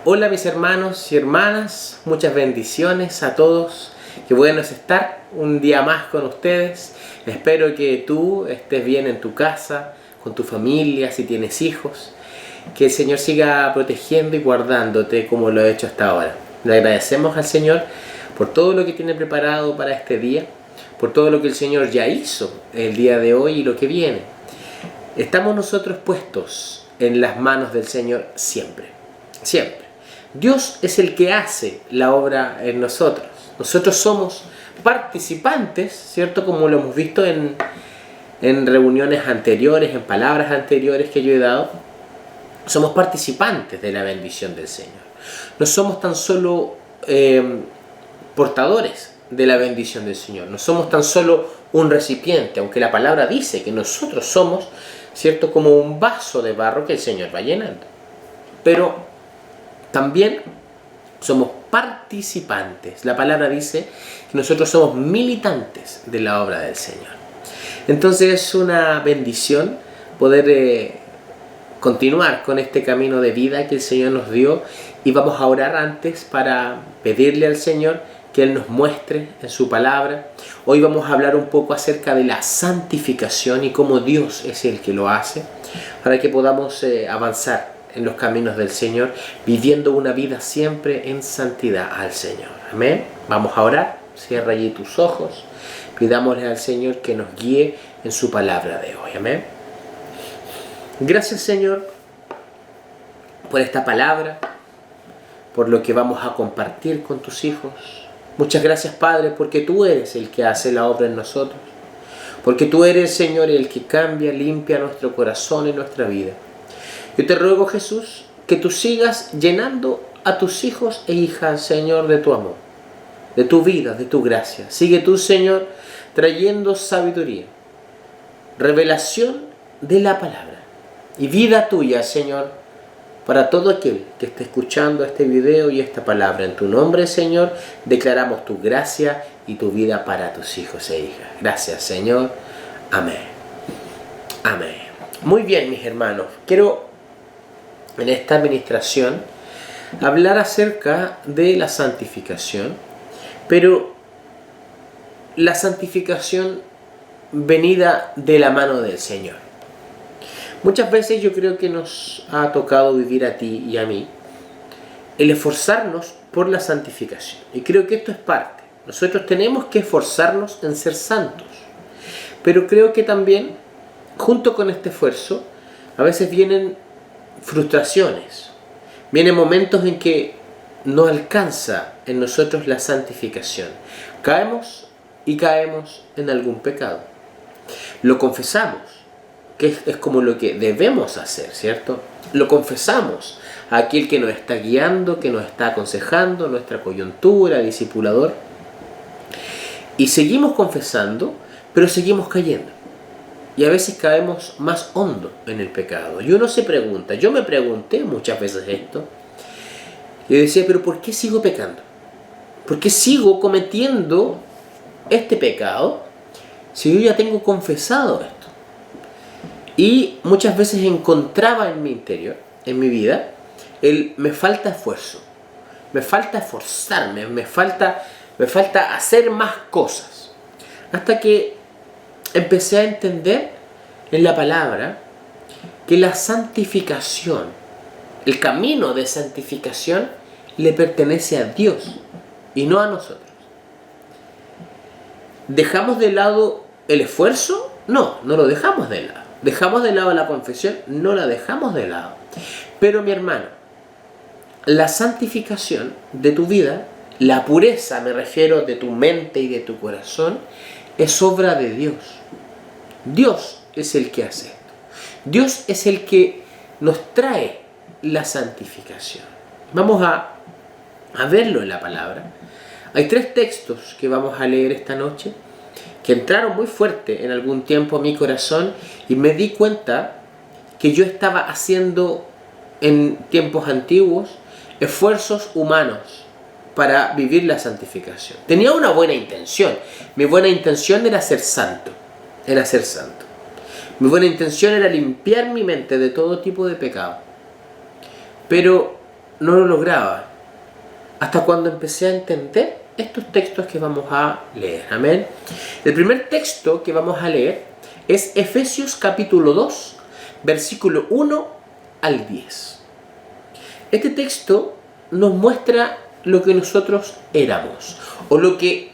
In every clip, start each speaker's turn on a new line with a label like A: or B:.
A: Hola mis hermanos y hermanas, muchas bendiciones a todos. Qué bueno es estar un día más con ustedes. Espero que tú estés bien en tu casa, con tu familia, si tienes hijos. Que el Señor siga protegiendo y guardándote como lo ha hecho hasta ahora. Le agradecemos al Señor por todo lo que tiene preparado para este día, por todo lo que el Señor ya hizo el día de hoy y lo que viene. Estamos nosotros puestos en las manos del Señor siempre, siempre. Dios es el que hace la obra en nosotros. Nosotros somos participantes, ¿cierto? Como lo hemos visto en reuniones anteriores, en palabras anteriores que yo he dado. Somos participantes de la bendición del Señor. No somos tan solo portadores de la bendición del Señor. No somos tan solo un recipiente, aunque la palabra dice que nosotros somos, ¿cierto? Como un vaso de barro que el Señor va llenando. Pero también somos participantes. La palabra dice que nosotros somos militantes de la obra del Señor. Entonces es una bendición poder continuar con este camino de vida que el Señor nos dio, y vamos a orar antes para pedirle al Señor que Él nos muestre en su palabra. Hoy vamos a hablar un poco acerca de la santificación y cómo Dios es el que lo hace, para que podamos avanzar en los caminos del Señor, viviendo una vida siempre en santidad al Señor. Amén. Vamos a orar. Cierra allí tus ojos. Pidámosle al Señor que nos guíe en su palabra de hoy. Amén. Gracias, Señor, por esta palabra, por lo que vamos a compartir con tus hijos. Muchas gracias, Padre, porque tú eres el que hace la obra en nosotros. Porque tú eres, Señor, el que cambia, limpia nuestro corazón y nuestra vida. Yo te ruego, Jesús, que tú sigas llenando a tus hijos e hijas, Señor, de tu amor, de tu vida, de tu gracia. Sigue tú, Señor, trayendo sabiduría, revelación de la palabra y vida tuya, Señor, para todo aquel que esté escuchando este video y esta palabra. En tu nombre, Señor, declaramos tu gracia y tu vida para tus hijos e hijas. Gracias, Señor. Amén. Amén. Muy bien, mis hermanos. Quiero en esta administración hablar acerca de la santificación, pero la santificación venida de la mano del Señor. Muchas veces yo creo que nos ha tocado vivir a ti y a mí el esforzarnos por la santificación, y creo que esto es parte. Nosotros tenemos que esforzarnos en ser santos, pero creo que también junto con este esfuerzo a veces vienen frustraciones, vienen momentos en que no alcanza en nosotros la santificación. Caemos y caemos en algún pecado. Lo confesamos, que es como lo que debemos hacer, ¿cierto? Lo confesamos a aquel que nos está guiando, que nos está aconsejando, nuestra coyuntura, discipulador. Y seguimos confesando, pero seguimos cayendo. Y a veces caemos más hondo en el pecado. Y uno se pregunta, yo me pregunté muchas veces esto, y yo decía, pero ¿por qué sigo pecando? ¿Por qué sigo cometiendo este pecado si yo ya tengo confesado esto? Y muchas veces encontraba en mi interior, en mi vida, me falta esfuerzo, me falta esforzarme, me falta hacer más cosas. Hasta que empecé a entender en la palabra que la santificación, el camino de santificación, le pertenece a Dios y no a nosotros. ¿Dejamos de lado el esfuerzo? No, no lo dejamos de lado. ¿Dejamos de lado la confesión? No la dejamos de lado. Pero mi hermano, la santificación de tu vida, la pureza, me refiero, de tu mente y de tu corazón, es obra de Dios. Dios es el que hace esto. Dios es el que nos trae la santificación. Vamos a verlo en la palabra. Hay 3 textos que vamos a leer esta noche que entraron muy fuerte en algún tiempo a mi corazón, y me di cuenta que yo estaba haciendo en tiempos antiguos esfuerzos humanos para vivir la santificación. Tenía una buena intención. Mi buena intención era ser santo. Era ser santo. Mi buena intención era limpiar mi mente de todo tipo de pecado. Pero no lo lograba. Hasta cuando empecé a entender estos textos que vamos a leer. Amén. El primer texto que vamos a leer es Efesios capítulo 2, versículo 1 al 10. Este texto nos muestra lo que nosotros éramos, o lo que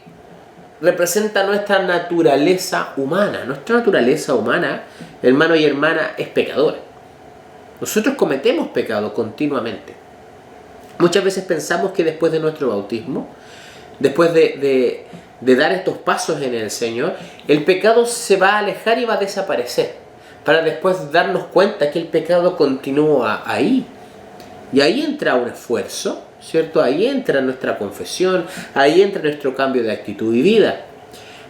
A: representa nuestra naturaleza humana. Nuestra naturaleza humana, hermano y hermana, es pecadora. Nosotros cometemos pecado continuamente. Muchas veces pensamos que después de nuestro bautismo, después de dar estos pasos en el Señor, el pecado se va a alejar y va a desaparecer, para después darnos cuenta que el pecado continúa ahí. Y ahí entra un esfuerzo, ¿cierto? Ahí entra nuestra confesión, ahí entra nuestro cambio de actitud y vida.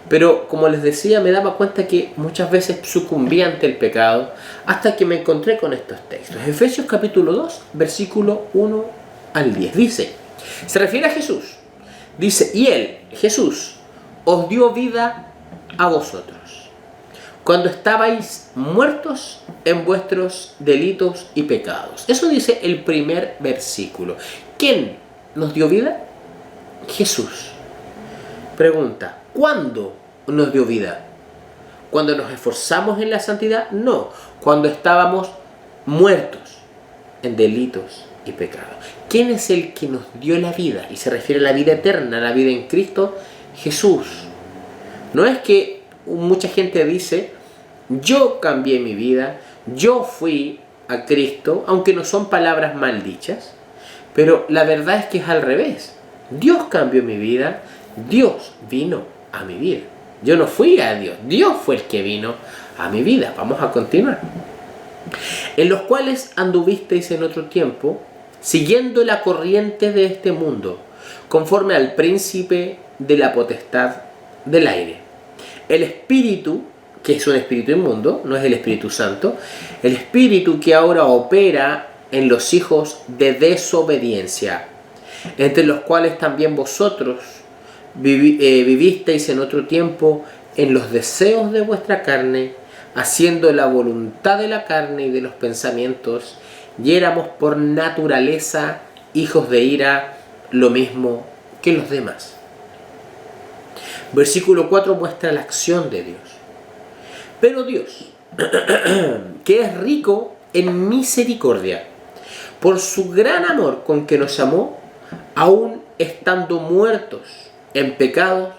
A: Pero como les decía, me daba cuenta que muchas veces sucumbía ante el pecado hasta que me encontré con estos textos. Efesios capítulo 2, versículo 1 al 10. Dice, se refiere a Jesús. Dice, y Él, Jesús, os dio vida a vosotros cuando estabais muertos en vuestros delitos y pecados. Eso dice el primer versículo. ¿Quién nos dio vida? Jesús. Pregunta, ¿cuándo nos dio vida? ¿Cuando nos esforzamos en la santidad? No, cuando estábamos muertos en delitos y pecados. ¿Quién es el que nos dio la vida? Y se refiere a la vida eterna, a la vida en Cristo. Jesús. No es que mucha gente dice, yo cambié mi vida, yo fui a Cristo, aunque no son palabras mal dichas, pero la verdad es que es al revés. Dios cambió mi vida, Dios vino a mi vida. Yo no fui a Dios, Dios fue el que vino a mi vida. Vamos a continuar. En los cuales anduvisteis en otro tiempo, siguiendo la corriente de este mundo, conforme al príncipe de la potestad del aire. El espíritu, que es un espíritu inmundo, no es el Espíritu Santo, el espíritu que ahora opera en los hijos de desobediencia, entre los cuales también vosotros vivisteis en otro tiempo en los deseos de vuestra carne, haciendo la voluntad de la carne y de los pensamientos, y éramos por naturaleza hijos de ira, lo mismo que los demás. Versículo 4 muestra la acción de Dios. Pero Dios, que es rico en misericordia, por su gran amor con que nos amó, aun estando muertos en pecados,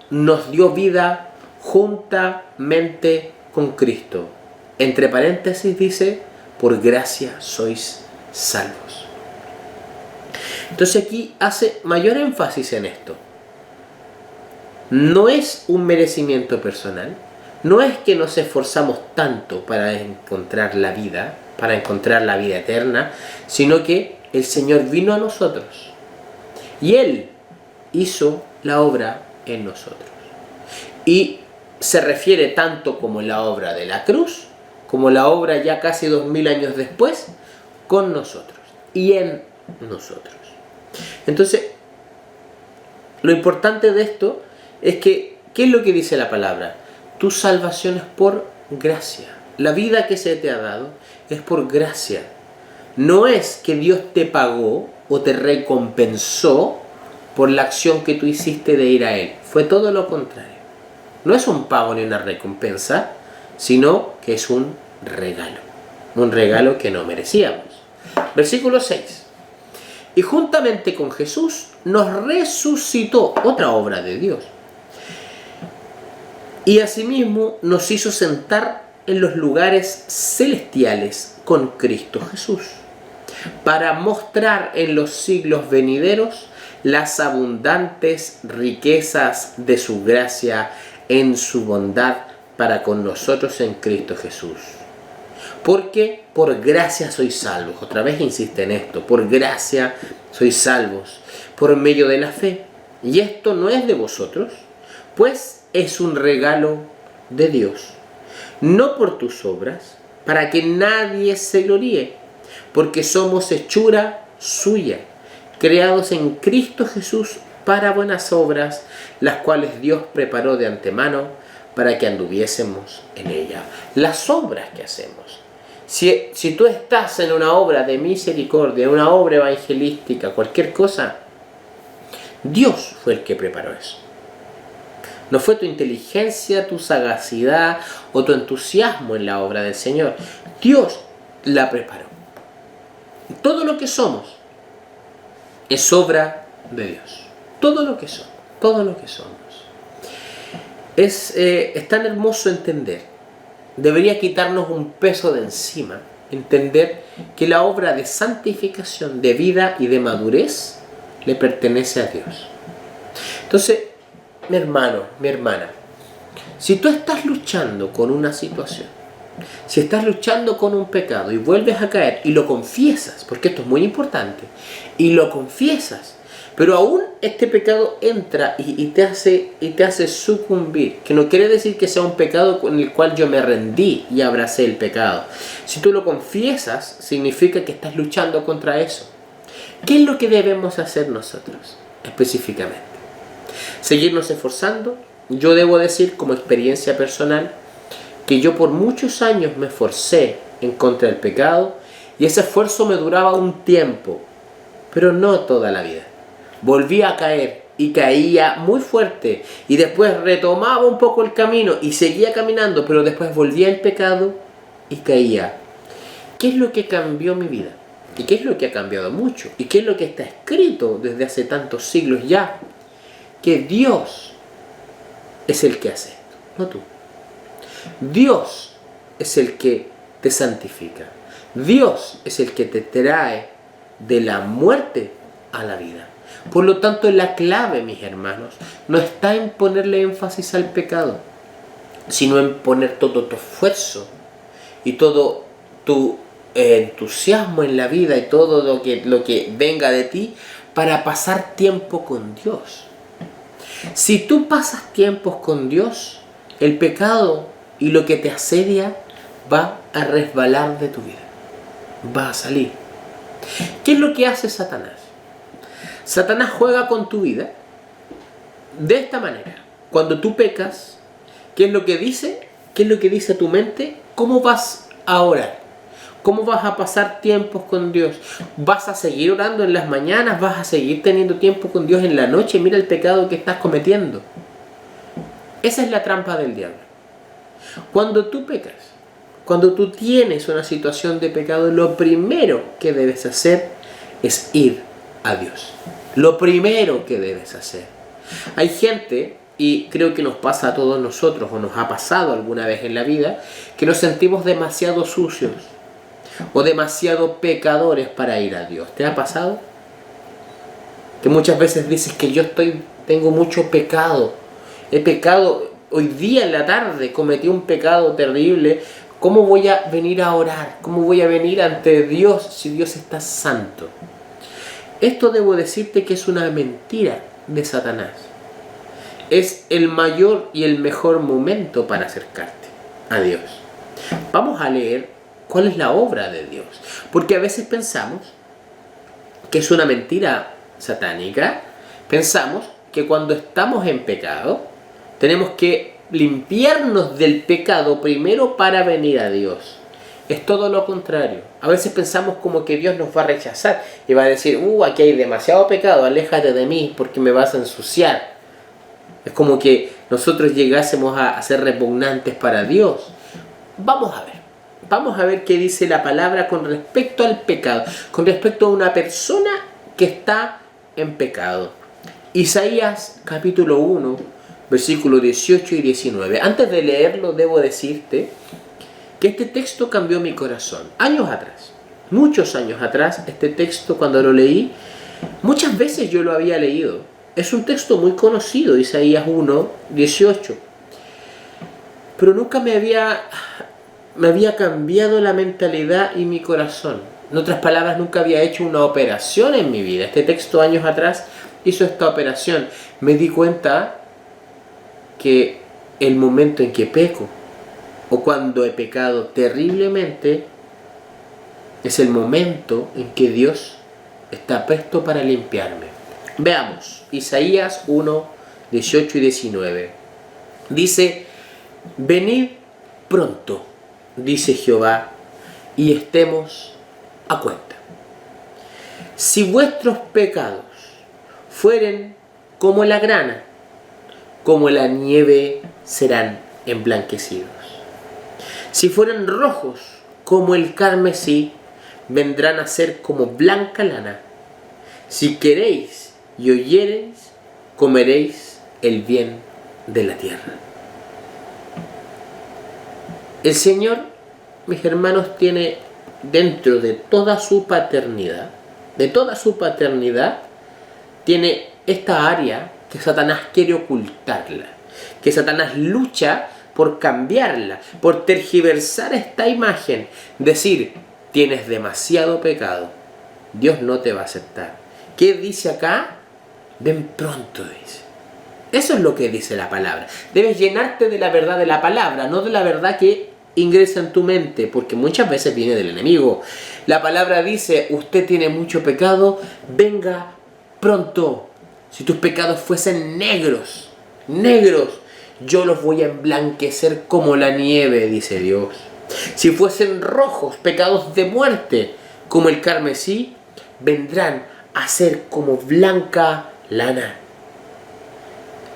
A: nos dio vida juntamente con Cristo. Entre paréntesis dice, por gracia sois salvos. Entonces aquí hace mayor énfasis en esto. No es un merecimiento personal, no es que nos esforzamos tanto para encontrar la vida eterna, sino que el Señor vino a nosotros y Él hizo la obra en nosotros. Y se refiere tanto como la obra de la cruz, como la obra ya casi 2000 años después, con nosotros y en nosotros. Entonces, lo importante de esto es que, ¿qué es lo que dice la palabra? Tu salvación es por gracia. La vida que se te ha dado es por gracia. No es que Dios te pagó o te recompensó por la acción que tú hiciste de ir a Él. Fue todo lo contrario. No es un pago ni una recompensa, sino que es un regalo. Un regalo que no merecíamos. Versículo 6. Y juntamente con Jesús nos resucitó, otra obra de Dios. Y asimismo nos hizo sentar en los lugares celestiales con Cristo Jesús, para mostrar en los siglos venideros las abundantes riquezas de su gracia en su bondad para con nosotros en Cristo Jesús. Porque por gracia sois salvos. Otra vez insiste en esto. Por gracia sois salvos, por medio de la fe. Y esto no es de vosotros, pues es un regalo de Dios, no por tus obras, para que nadie se gloríe, porque somos hechura suya, creados en Cristo Jesús para buenas obras, las cuales Dios preparó de antemano para que anduviésemos en ella. Las obras que hacemos, Si tú estás en una obra de misericordia, una obra evangelística, cualquier cosa, Dios fue el que preparó eso. No fue tu inteligencia, tu sagacidad o tu entusiasmo en la obra del Señor. Dios la preparó. Todo lo que somos es obra de Dios. Todo lo que somos. Todo lo que somos. Es tan hermoso entender. Debería quitarnos un peso de encima. Entender que la obra de santificación, de vida y de madurez le pertenece a Dios. Entonces, mi hermano, mi hermana, si tú estás luchando con una situación, si estás luchando con un pecado y vuelves a caer y lo confiesas, porque esto es muy importante, y lo confiesas, pero aún este pecado entra y te hace sucumbir, que no quiere decir que sea un pecado con el cual yo me rendí y abracé el pecado. Si tú lo confiesas, significa que estás luchando contra eso. ¿Qué es lo que debemos hacer nosotros específicamente? Seguirnos esforzando. Yo debo decir como experiencia personal que yo por muchos años me esforcé en contra del pecado y ese esfuerzo me duraba un tiempo, pero no toda la vida. Volvía a caer y caía muy fuerte y después retomaba un poco el camino y seguía caminando, pero después volvía al pecado y caía. ¿Qué es lo que cambió mi vida? ¿Y qué es lo que ha cambiado mucho? ¿Y qué es lo que está escrito desde hace tantos siglos ya? Que Dios es el que hace esto, no tú. Dios es el que te santifica. Dios es el que te trae de la muerte a la vida. Por lo tanto, la clave, mis hermanos, no está en ponerle énfasis al pecado, sino en poner todo tu esfuerzo y todo tu entusiasmo en la vida y todo lo que venga de ti para pasar tiempo con Dios. Si tú pasas tiempos con Dios, el pecado y lo que te asedia va a resbalar de tu vida, va a salir. ¿Qué es lo que hace Satanás? Satanás juega con tu vida de esta manera. Cuando tú pecas, ¿qué es lo que dice? ¿Qué es lo que dice tu mente? ¿Cómo vas a orar? ¿Cómo vas a pasar tiempos con Dios? ¿Vas a seguir orando en las mañanas? ¿Vas a seguir teniendo tiempo con Dios en la noche? Mira el pecado que estás cometiendo. Esa es la trampa del diablo. Cuando tú pecas, cuando tú tienes una situación de pecado, lo primero que debes hacer es ir a Dios. Lo primero que debes hacer. Hay gente, y creo que nos pasa a todos nosotros, o nos ha pasado alguna vez en la vida, que nos sentimos demasiado sucios o demasiado pecadores para ir a Dios. ¿Te ha pasado? Que muchas veces dices que tengo mucho pecado. He pecado, hoy día en la tarde cometí un pecado terrible. ¿Cómo voy a venir a orar? ¿Cómo voy a venir ante Dios si Dios está santo? Esto debo decirte que es una mentira de Satanás. Es el mayor y el mejor momento para acercarte a Dios. Vamos a leer cuál es la obra de Dios. Porque a veces pensamos que es una mentira satánica. Pensamos que cuando estamos en pecado, tenemos que limpiarnos del pecado primero para venir a Dios. Es todo lo contrario. A veces pensamos como que Dios nos va a rechazar y va a decir, aquí hay demasiado pecado, aléjate de mí porque me vas a ensuciar. Es como que nosotros llegásemos a ser repugnantes para Dios. Vamos a ver qué dice la palabra con respecto al pecado, con respecto a una persona que está en pecado. Isaías capítulo 1, versículos 18 y 19. Antes de leerlo debo decirte que este texto cambió mi corazón. Años atrás, muchos años atrás, este texto cuando lo leí, muchas veces yo lo había leído. Es un texto muy conocido, Isaías 1, 18. Pero nunca me había cambiado la mentalidad y mi corazón. En otras palabras, nunca había hecho una operación en mi vida. Este texto años atrás hizo esta operación. Me di cuenta que el momento en que peco, o cuando he pecado terriblemente, es el momento en que Dios está presto para limpiarme. Veamos, Isaías 1, 18 y 19. Dice, venid pronto, dice Jehová, y estemos a cuenta. Si vuestros pecados fueren como la grana, como la nieve serán emblanquecidos. Si fueren rojos como el carmesí, vendrán a ser como blanca lana. Si queréis y oyereis, comeréis el bien de la tierra. El Señor, mis hermanos, tiene dentro de toda su paternidad, tiene esta área que Satanás quiere ocultarla, que Satanás lucha por cambiarla, por tergiversar esta imagen, decir, tienes demasiado pecado, Dios no te va a aceptar. ¿Qué dice acá? Ven pronto, dice. Eso es lo que dice la palabra. Debes llenarte de la verdad de la palabra, no de la verdad que ingresa en tu mente, porque muchas veces viene del enemigo. La palabra dice, usted tiene mucho pecado, venga pronto. Si tus pecados fuesen negros, yo los voy a emblanquecer como la nieve, dice Dios. Si fuesen rojos, pecados de muerte, como el carmesí, vendrán a ser como blanca lana.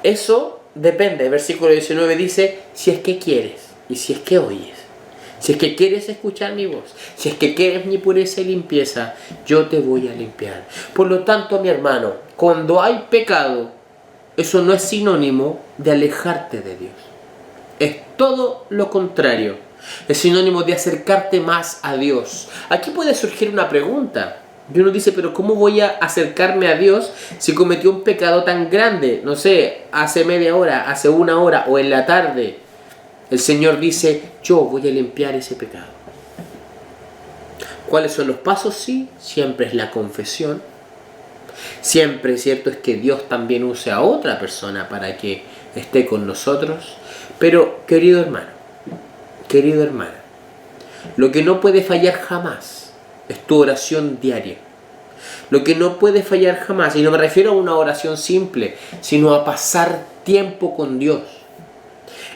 A: Eso depende. El versículo 19 dice, si es que quieres y si es que oyes. Si es que quieres escuchar mi voz, si es que quieres mi pureza y limpieza, yo te voy a limpiar. Por lo tanto, mi hermano, cuando hay pecado, eso no es sinónimo de alejarte de Dios. Es todo lo contrario. Es sinónimo de acercarte más a Dios. Aquí puede surgir una pregunta. Y uno dice, pero ¿cómo voy a acercarme a Dios si cometió un pecado tan grande? No sé, hace media hora, hace una hora o en la tarde. El Señor dice, yo voy a limpiar ese pecado. ¿Cuáles son los pasos? Sí, siempre es la confesión. Siempre, cierto, es que Dios también use a otra persona para que esté con nosotros. Pero, querido hermano, querida hermana, lo que no puede fallar jamás es tu oración diaria. Lo que no puede fallar jamás, y no me refiero a una oración simple, sino a pasar tiempo con Dios.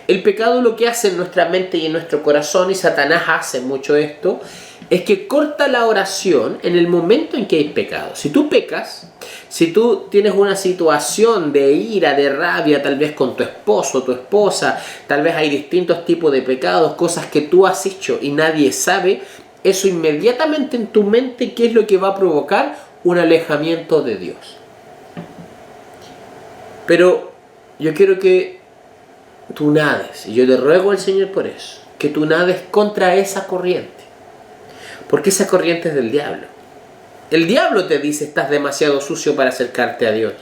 A: El pecado lo que hace en nuestra mente y en nuestro corazón, y Satanás hace mucho esto, es que corta la oración en el momento en que hay pecado. Si tú pecas, si tú tienes una situación de ira, de rabia, tal vez con tu esposo o tu esposa, tal vez hay distintos tipos de pecados, cosas que tú has hecho y nadie sabe, eso inmediatamente en tu mente, ¿qué es lo que va a provocar? Un alejamiento de Dios. Pero yo quiero que tú nades, y yo te ruego al Señor por eso, que tú nades contra esa corriente, porque esa corriente es del diablo. El diablo te dice, estás demasiado sucio para acercarte a Dios.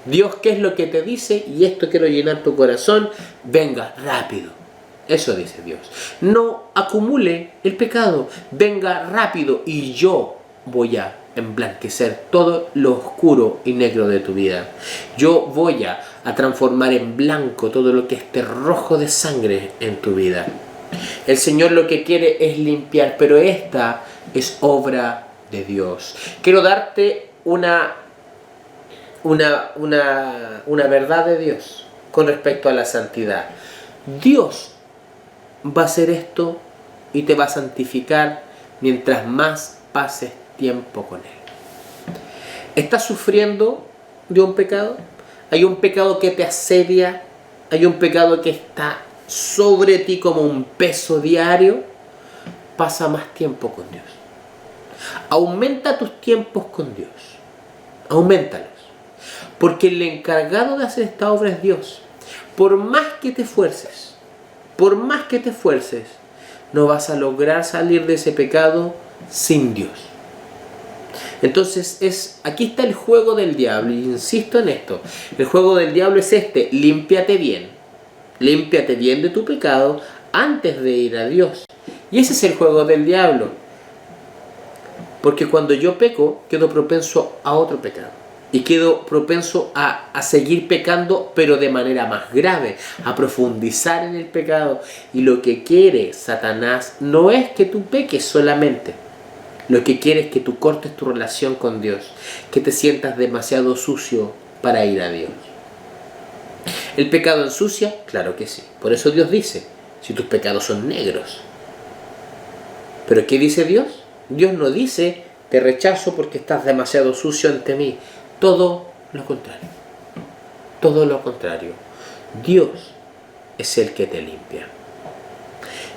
A: Dios, ¿qué es lo que te dice? Y esto quiero llenar tu corazón, venga rápido. Eso dice Dios. No acumule el pecado, venga rápido y yo voy a emblanquecer todo lo oscuro y negro de tu vida. Yo voy a transformar en blanco todo lo que esté rojo de sangre en tu vida. El Señor lo que quiere es limpiar, pero esta es obra de Dios. Quiero darte una verdad de Dios con respecto a la santidad. Dios va a hacer esto y te va a santificar mientras más pases tiempo con Él. ¿Estás sufriendo de un pecado? ¿Hay un pecado que te asedia? ¿Hay un pecado que está sobre ti como un peso diario? Pasa más tiempo con Dios. Aumenta tus tiempos con Dios. Aumentalos. Porque el encargado de hacer esta obra es Dios. Por más que te esfuerces, no vas a lograr salir de ese pecado sin Dios. Entonces aquí está el juego del diablo, y insisto en esto. El juego del diablo es este: límpiate bien de tu pecado antes de ir a Dios. Y ese es el juego del diablo. Porque cuando yo peco, quedo propenso a otro pecado. Y quedo propenso a seguir pecando, pero de manera más grave, a profundizar en el pecado. Y lo que quiere Satanás no es que tú peques solamente. Lo que quiere es que tú cortes tu relación con Dios, que te sientas demasiado sucio para ir a Dios. ¿El pecado ensucia? Claro que sí. Por eso Dios dice, si tus pecados son negros, Pero ¿qué dice Dios? Dios no dice, te rechazo porque estás demasiado sucio ante mí. Todo lo contrario. Todo lo contrario. Dios es el que te limpia.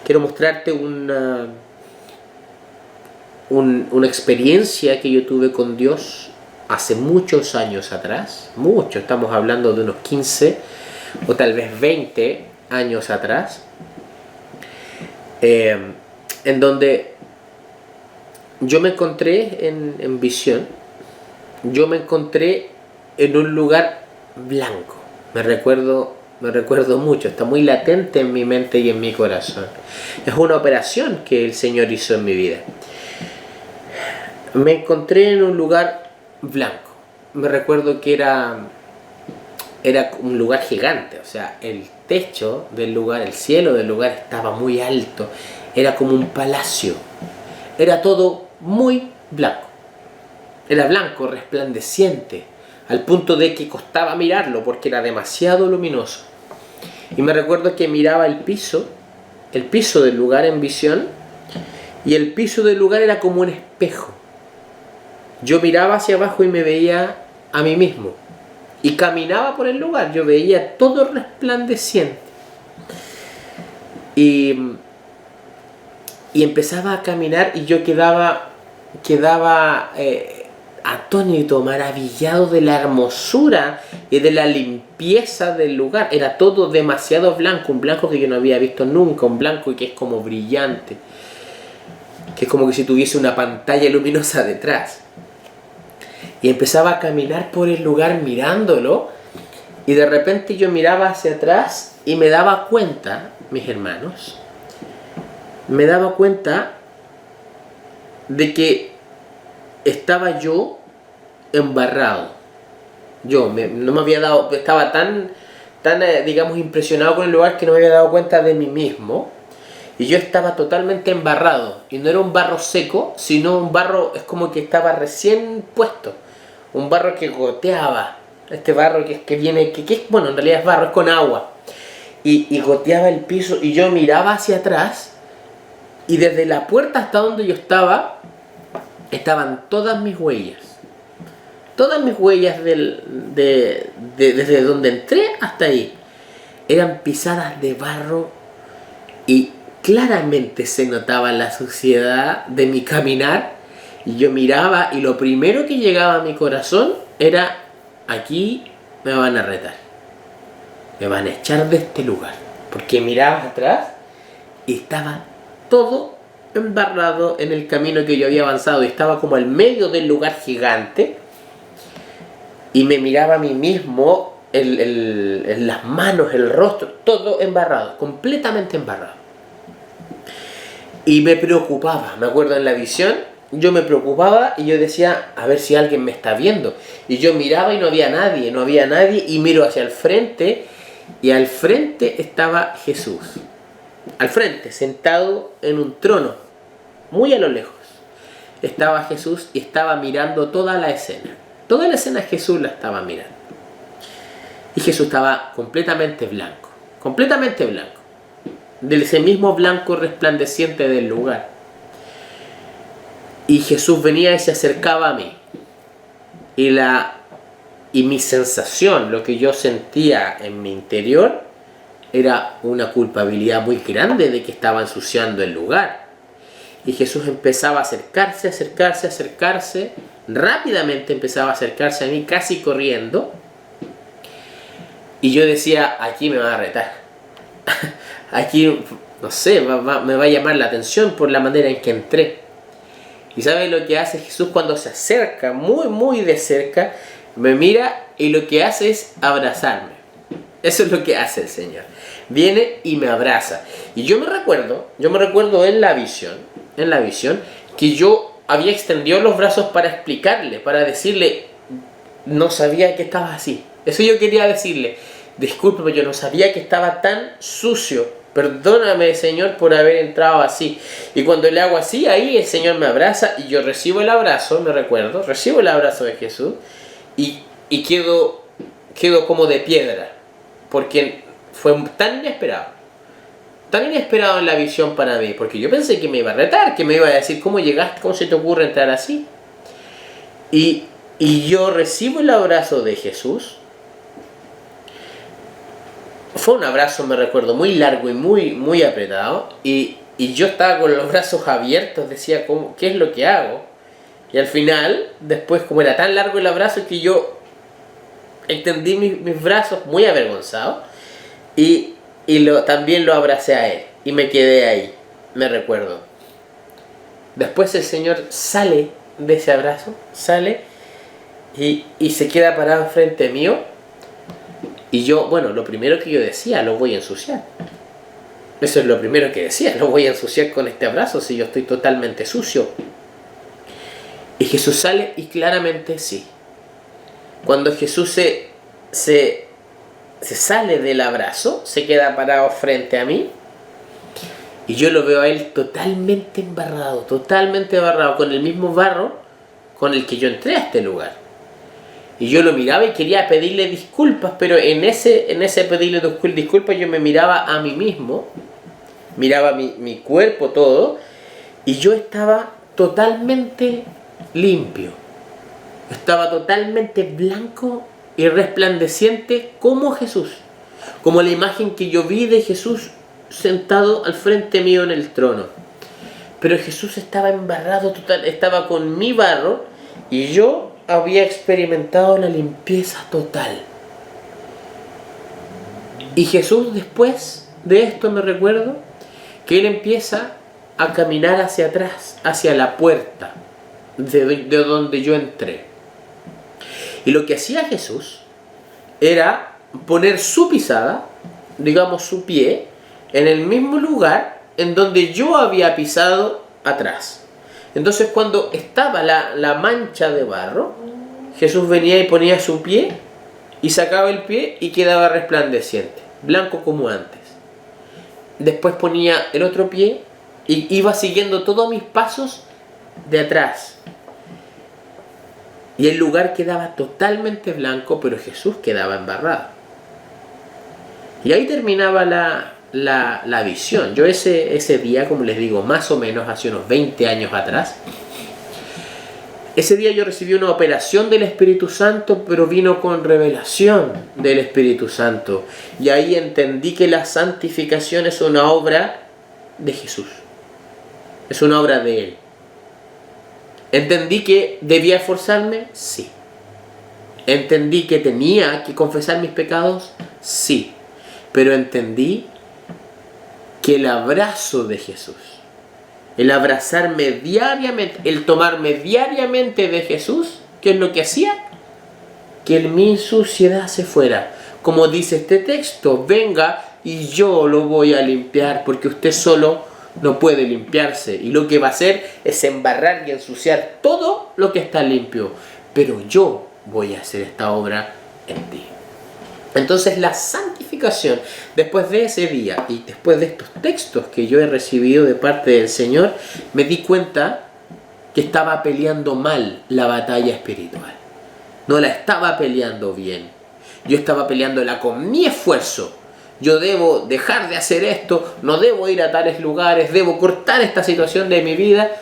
A: Quiero mostrarte una experiencia que yo tuve con Dios hace muchos años atrás. Mucho, estamos hablando de unos 15 o tal vez 20 años atrás. En donde yo me encontré en visión. Yo me encontré en un lugar blanco. Me recuerdo mucho, está muy latente en mi mente y en mi corazón. Es una operación que el Señor hizo en mi vida. Me encontré en un lugar blanco. Me recuerdo que era un lugar gigante, o sea, el techo del lugar, el cielo del lugar estaba muy alto. Era como un palacio. Era todo muy blanco. Era blanco, resplandeciente, al punto de que costaba mirarlo porque era demasiado luminoso. Y me recuerdo que miraba el piso del lugar en visión, y el piso del lugar era como un espejo. Yo miraba hacia abajo y me veía a mí mismo. Y caminaba por el lugar, yo veía todo resplandeciente. Y empezaba a caminar y yo quedaba atónito, maravillado de la hermosura y de la limpieza del lugar. Era todo demasiado blanco, un blanco que yo no había visto nunca, un blanco que es como brillante, que es como que si tuviese una pantalla luminosa detrás. Y empezaba a caminar por el lugar mirándolo, y de repente yo miraba hacia atrás y me daba cuenta, mis hermanos, me daba cuenta de que estaba yo embarrado. No me había dado, estaba tan digamos impresionado con el lugar que no me había dado cuenta de mí mismo, y yo estaba totalmente embarrado, y no era un barro seco, sino un barro, es como que estaba recién puesto, un barro que goteaba, este barro bueno, en realidad es barro, es con agua, y goteaba el piso, y yo miraba hacia atrás, y desde la puerta hasta donde yo estaban todas mis huellas. Todas mis huellas desde donde entré hasta ahí eran pisadas de barro, y claramente se notaba la suciedad de mi caminar. Y yo miraba, y lo primero que llegaba a mi corazón era: aquí me van a retar, me van a echar de este lugar, porque miraba atrás y estaba todo embarrado en el camino que yo había avanzado, y estaba como al medio del lugar gigante, y me miraba a mí mismo, en las manos, el rostro, todo embarrado, completamente embarrado. Y me preocupaba, me acuerdo en la visión, yo me preocupaba y yo decía, a ver si alguien me está viendo. Y yo miraba y no había nadie, y miro hacia el frente, y al frente estaba Jesús. Al frente, sentado en un trono, muy a lo lejos, estaba Jesús, y estaba mirando toda la escena. Toda la escena Jesús la estaba mirando. Y Jesús estaba completamente blanco, de ese mismo blanco resplandeciente del lugar. Y Jesús venía y se acercaba a mí. Y mi sensación, lo que yo sentía en mi interior, era una culpabilidad muy grande de que estaba ensuciando el lugar. Y Jesús empezaba a acercarse, rápidamente empezaba a acercarse a mí, casi corriendo. Y yo decía, aquí me va a retar. Aquí, no sé, me va a llamar la atención por la manera en que entré. ¿Y sabe lo que hace Jesús cuando se acerca, muy, muy de cerca? Me mira, y lo que hace es abrazarme. Eso es lo que hace el Señor. Viene y me abraza. Y yo me recuerdo en la visión, que yo había extendido los brazos para explicarle, para decirle, no sabía que estaba así. Eso yo quería decirle, discúlpeme, yo no sabía que estaba tan sucio. Perdóname, Señor, por haber entrado así. Y cuando le hago así, ahí el Señor me abraza, y yo recibo el abrazo, recibo el abrazo de Jesús, y quedo como de piedra, porque fue tan tan inesperado en la visión para mí, porque yo pensé que me iba a retar, que me iba a decir, ¿cómo llegaste? ¿Cómo se te ocurre entrar así? Y yo recibo el abrazo de Jesús. Fue un abrazo, me recuerdo, muy largo y muy apretado. Y yo estaba con los brazos abiertos, decía, ¿qué es lo que hago? Y al final, después, como era tan largo el abrazo, que yo extendí mis brazos muy avergonzado. Y también lo abracé a él. Y me quedé ahí, me recuerdo. Después el Señor sale de ese abrazo, sale y se queda parado frente mío. Y yo, bueno, lo primero que yo decía, lo voy a ensuciar. Eso es lo primero que decía, lo voy a ensuciar con este abrazo si yo estoy totalmente sucio. Y Jesús sale y claramente sí. Cuando Jesús se sale del abrazo, se queda parado frente a mí, y yo lo veo a él totalmente embarrado, con el mismo barro con el que yo entré a este lugar. Y yo lo miraba y quería pedirle disculpas, pero en ese pedirle disculpas yo me miraba a mí mismo, miraba mi cuerpo todo, y yo estaba totalmente limpio, estaba totalmente blanco y resplandeciente como Jesús, como la imagen que yo vi de Jesús sentado al frente mío en el trono. Pero Jesús estaba embarrado total, estaba con mi barro, y yo había experimentado la limpieza total. Y Jesús, después de esto, me recuerdo que él empieza a caminar hacia atrás, hacia la puerta de donde yo entré. Y lo que hacía Jesús era poner su pisada, digamos su pie, en el mismo lugar en donde yo había pisado atrás. Entonces, cuando estaba la mancha de barro, Jesús venía y ponía su pie y sacaba el pie y quedaba resplandeciente, blanco como antes. Después ponía el otro pie y iba siguiendo todos mis pasos de atrás. Y el lugar quedaba totalmente blanco, pero Jesús quedaba embarrado. Y ahí terminaba la visión. Yo ese día, como les digo, más o menos hace unos 20 años atrás, ese día yo recibí una operación del Espíritu Santo, pero vino con revelación del Espíritu Santo. Y ahí entendí que la santificación es una obra de Jesús. Es una obra de Él. ¿Entendí que debía esforzarme? Sí. ¿Entendí que tenía que confesar mis pecados? Sí. Pero entendí que el abrazo de Jesús, el abrazarme diariamente, el tomarme diariamente de Jesús, ¿qué es lo que hacía? Que mi suciedad se fuera. Como dice este texto, venga y yo lo voy a limpiar, porque usted solo no puede limpiarse, y lo que va a hacer es embarrar y ensuciar todo lo que está limpio, pero yo voy a hacer esta obra en ti. Entonces la santificación, después de ese día y después de estos textos que yo he recibido de parte del Señor, me di cuenta que estaba peleando mal la batalla espiritual. No la estaba peleando bien. Yo estaba peleándola con mi esfuerzo. Yo debo dejar de hacer esto, no debo ir a tales lugares, debo cortar esta situación de mi vida.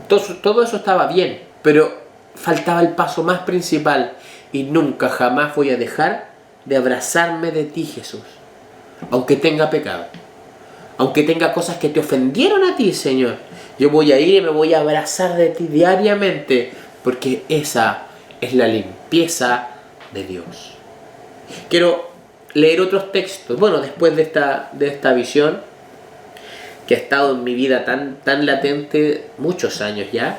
A: Todo eso estaba bien, pero faltaba el paso más principal, y nunca jamás voy a dejar de abrazarme de ti, Jesús. Aunque tenga pecado, aunque tenga cosas que te ofendieron a ti, Señor, yo voy a ir y me voy a abrazar de ti diariamente, porque esa es la limpieza de Dios. Quiero leer otros textos. Bueno, después de esta visión que ha estado en mi vida tan latente muchos años ya,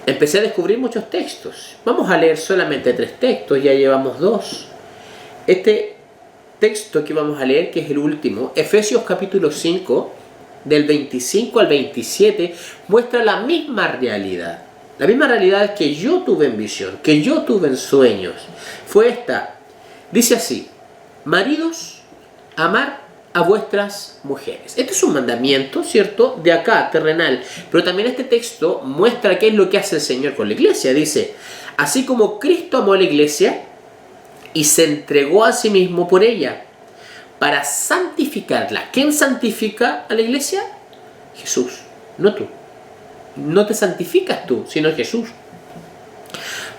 A: empecé a descubrir muchos textos. Vamos a leer solamente 3 textos, ya llevamos 2. Este texto que vamos a leer, que es el último, Efesios capítulo 5, del 25 al 27, muestra la misma realidad. La misma realidad que yo tuve en visión, que yo tuve en sueños. Fue esta. Dice así: maridos, amar a vuestras mujeres. Este es un mandamiento, ¿cierto?, de acá, terrenal. Pero también este texto muestra qué es lo que hace el Señor con la iglesia. Dice: así como Cristo amó a la iglesia y se entregó a sí mismo por ella, para santificarla. ¿Quién santifica a la iglesia? Jesús, no tú. No te santificas tú, sino Jesús.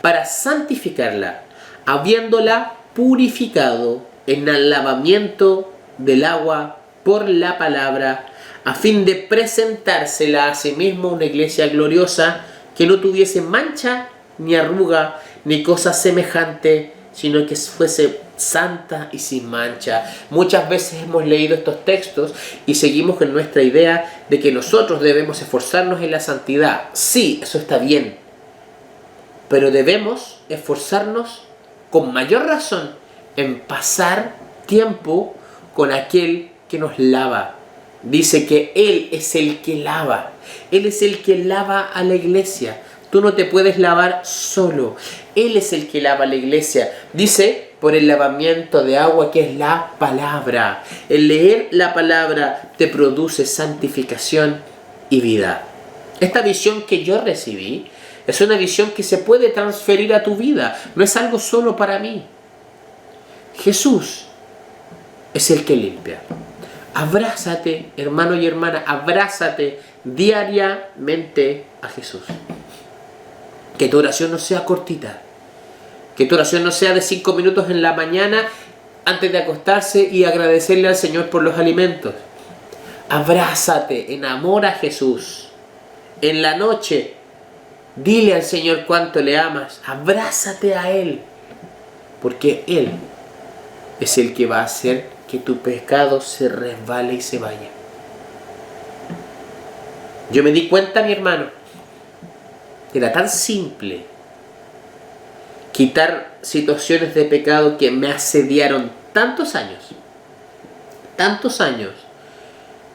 A: Para santificarla, habiéndola purificado en el lavamiento del agua por la palabra, a fin de presentársela a sí mismo una iglesia gloriosa, que no tuviese mancha, ni arruga, ni cosa semejante, sino que fuese santa y sin mancha. Muchas veces hemos leído estos textos y seguimos con nuestra idea de que nosotros debemos esforzarnos en la santidad. Sí, eso está bien, pero debemos esforzarnos con mayor razón en pasar tiempo con aquel que nos lava. Dice que Él es el que lava. Él es el que lava a la iglesia. Tú no te puedes lavar solo. Él es el que lava a la iglesia. Dice, por el lavamiento de agua, que es la palabra. El leer la palabra te produce santificación y vida. Esta visión que yo recibí es una visión que se puede transferir a tu vida. No es algo solo para mí. Jesús es el que limpia. Abrázate, hermano y hermana, abrázate diariamente a Jesús. Que tu oración no sea cortita. Que tu oración no sea de 5 minutos en la mañana antes de acostarse y agradecerle al Señor por los alimentos. Abrázate, enamora a Jesús. En la noche, dile al Señor cuánto le amas. Abrázate a Él. Porque Él es el que va a hacer que tu pecado se resbale y se vaya. Yo me di cuenta, mi hermano, que era tan simple quitar situaciones de pecado que me asediaron tantos años.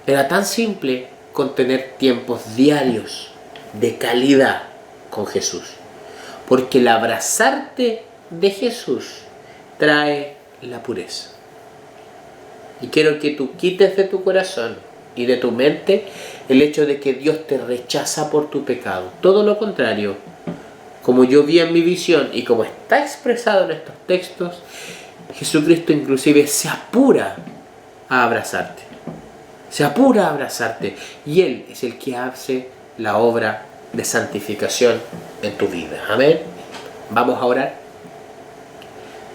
A: Era tan simple con tener tiempos diarios de calidad con Jesús. Porque el abrazarte de Jesús trae la pureza. Y quiero que tú quites de tu corazón y de tu mente el hecho de que Dios te rechaza por tu pecado. Todo lo contrario, como yo vi en mi visión y como está expresado en estos textos, Jesucristo inclusive se apura a abrazarte. Se apura a abrazarte. Y Él es el que hace la obra de santificación en tu vida. Amén. Vamos a orar.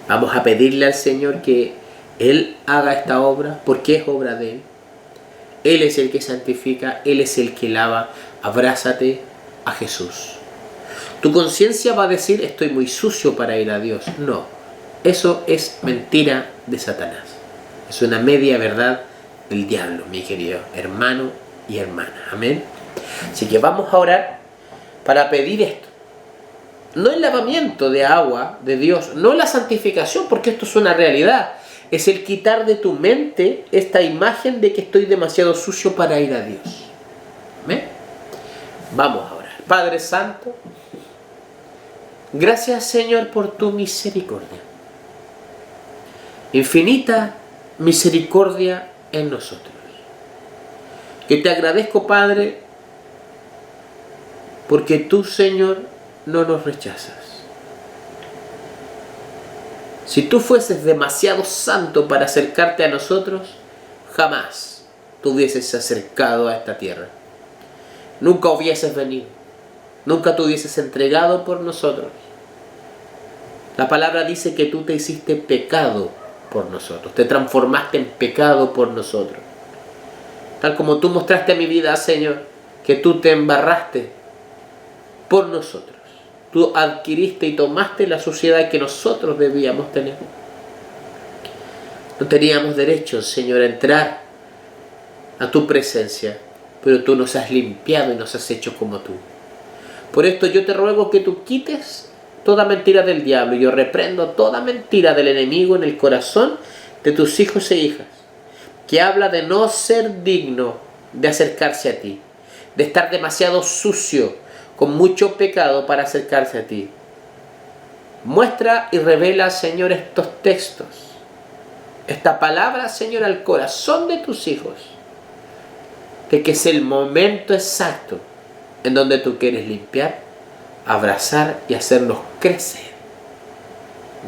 A: Vamos a pedirle al Señor que Él haga esta obra, porque es obra de Él. Él es el que santifica, Él es el que lava. Abrázate a Jesús. Tu conciencia va a decir, estoy muy sucio para ir a Dios. No, eso es mentira de Satanás. Es una media verdad del diablo, mi querido hermano y hermana. Amén. Así que vamos a orar para pedir esto. No el lavamiento de agua de Dios, no la santificación, porque esto es una realidad. Es el quitar de tu mente esta imagen de que estoy demasiado sucio para ir a Dios. ¿Amén? Vamos a orar. Padre Santo, gracias, Señor, por tu misericordia. Infinita misericordia en nosotros. Que te agradezco, Padre, porque tú, Señor, no nos rechazas. Si tú fueses demasiado santo para acercarte a nosotros, jamás te hubieses acercado a esta tierra. Nunca hubieses venido. Nunca te hubieses entregado por nosotros. La palabra dice que tú te hiciste pecado por nosotros. Te transformaste en pecado por nosotros. Tal como tú mostraste a mi vida, Señor, que tú te embarraste por nosotros. Tú adquiriste y tomaste la suciedad que nosotros debíamos tener. No teníamos derecho, Señor, a entrar a tu presencia, pero tú nos has limpiado y nos has hecho como tú. Por esto yo te ruego que tú quites toda mentira del diablo. Yo reprendo toda mentira del enemigo en el corazón de tus hijos e hijas, que habla de no ser digno de acercarse a ti, de estar demasiado sucio, con mucho pecado para acercarse a ti. Muestra y revela, Señor, estos textos, esta palabra, Señor, al corazón de tus hijos, de que es el momento exacto en donde tú quieres limpiar, abrazar y hacernos crecer.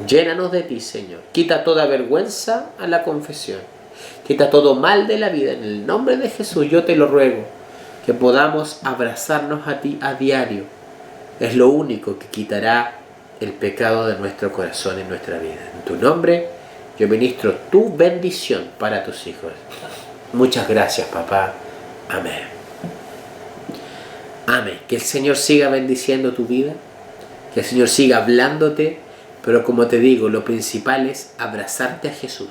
A: Llénanos de ti, Señor. Quita toda vergüenza a la confesión. Quita todo mal de la vida. En el nombre de Jesús yo te lo ruego, que podamos abrazarnos a ti a diario. Es lo único que quitará el pecado de nuestro corazón y nuestra vida. En tu nombre yo ministro tu bendición para tus hijos. Muchas gracias, papá. Amén. Amén. Que el Señor siga bendiciendo tu vida, que el Señor siga hablándote, pero como te digo, lo principal es abrazarte a Jesús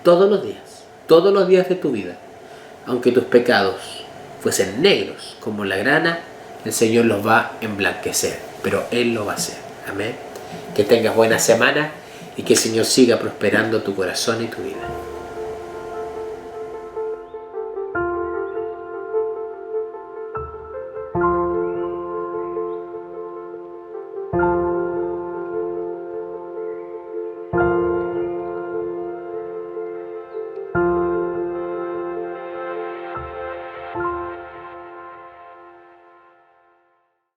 A: todos los días de tu vida. Aunque tus pecados fuesen negros como la grana, el Señor los va a emblanquecer, pero Él lo va a hacer. Amén. Que tengas buena semana y que el Señor siga prosperando tu corazón y tu vida.